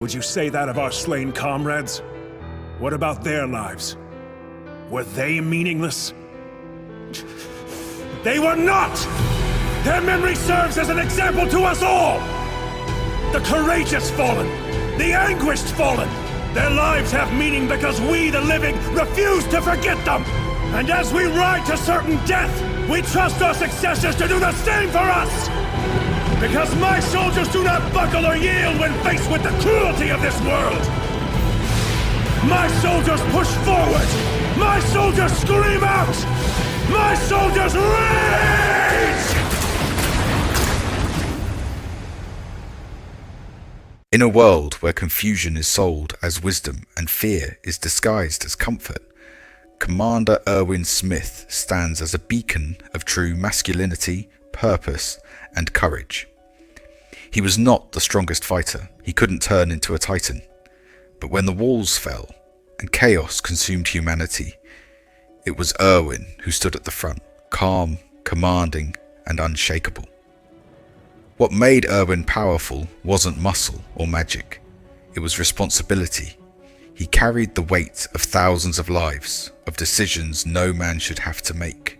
Would you say that of our slain comrades? What about their lives? Were they meaningless? They were not! Their memory serves as an example to us all! The courageous fallen, the anguished fallen, their lives have meaning because we, the living, refuse to forget them! And as we ride to certain death, we trust our successors to do the same for us! Because my soldiers do not buckle or yield when faced with the cruelty of this world! My soldiers push forward! My soldiers scream out! My soldiers rage! In a world where confusion is sold as wisdom and fear is disguised as comfort, Commander Erwin Smith stands as a beacon of true masculinity, purpose, and courage. He was not the strongest fighter, he couldn't turn into a titan. But when the walls fell and chaos consumed humanity, it was Erwin who stood at the front, calm, commanding, and unshakable. What made Erwin powerful wasn't muscle or magic, it was responsibility. He carried the weight of thousands of lives, of decisions no man should have to make,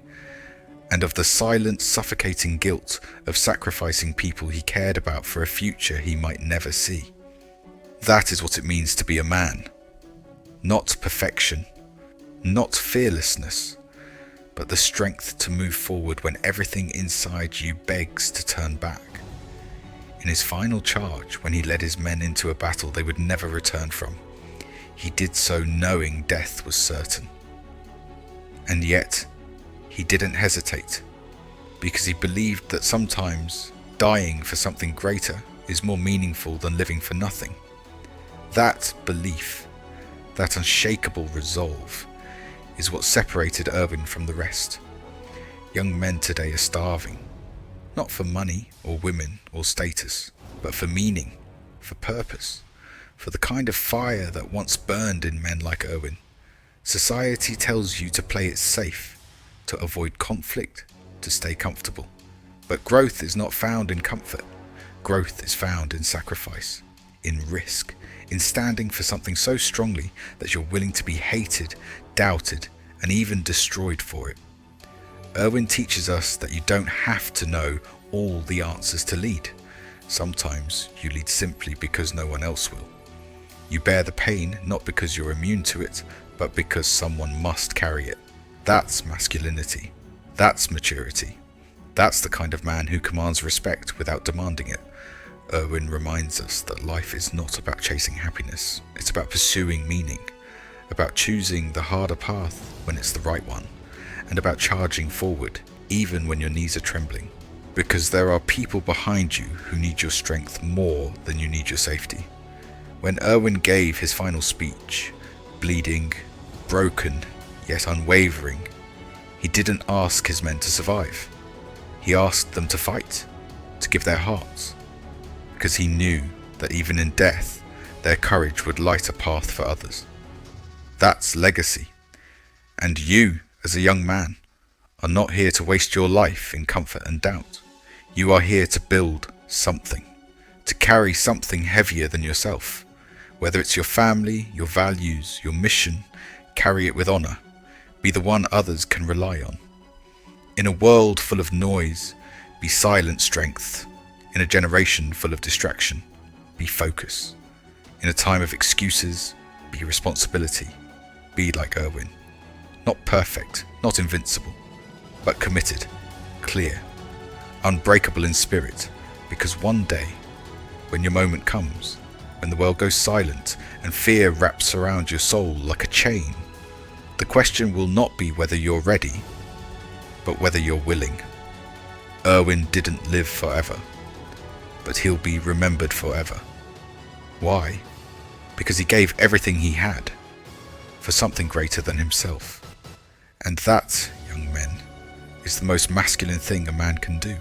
and of the silent, suffocating guilt of sacrificing people he cared about for a future he might never see. That is what it means to be a man. Not perfection, not fearlessness, but the strength to move forward when everything inside you begs to turn back. In his final charge, when he led his men into a battle they would never return from, he did so knowing death was certain. And yet, he didn't hesitate, because he believed that sometimes dying for something greater is more meaningful than living for nothing. That belief, that unshakable resolve, is what separated Erwin from the rest. Young men today are starving, not for money or women or status, but for meaning, for purpose, for the kind of fire that once burned in men like Erwin. Society tells you to play it safe, to avoid conflict, to stay comfortable. But growth is not found in comfort. Growth is found in sacrifice, in risk, in standing for something so strongly that you're willing to be hated, doubted, and even destroyed for it. Erwin teaches us that you don't have to know all the answers to lead. Sometimes you lead simply because no one else will. You bear the pain not because you're immune to it, but because someone must carry it. That's masculinity. That's maturity. That's the kind of man who commands respect without demanding it. Erwin reminds us that life is not about chasing happiness. It's about pursuing meaning, about choosing the harder path when it's the right one, and about charging forward even when your knees are trembling. Because there are people behind you who need your strength more than you need your safety. When Erwin gave his final speech, bleeding, broken, yet unwavering, he didn't ask his men to survive. He asked them to fight, to give their hearts, because he knew that even in death, their courage would light a path for others. That's legacy. And you, as a young man, are not here to waste your life in comfort and doubt. You are here to build something, to carry something heavier than yourself. Whether it's your family, your values, your mission, carry it with honor. Be the one others can rely on. In a world full of noise, be silent strength. In a generation full of distraction, be focus. In a time of excuses, be responsibility. Be like Erwin. Not perfect, not invincible, but committed, clear, unbreakable in spirit, because one day, when your moment comes, when the world goes silent and fear wraps around your soul like a chain, the question will not be whether you're ready, but whether you're willing. Erwin didn't live forever, but he'll be remembered forever. Why? Because he gave everything he had for something greater than himself. And that, young men, is the most masculine thing a man can do.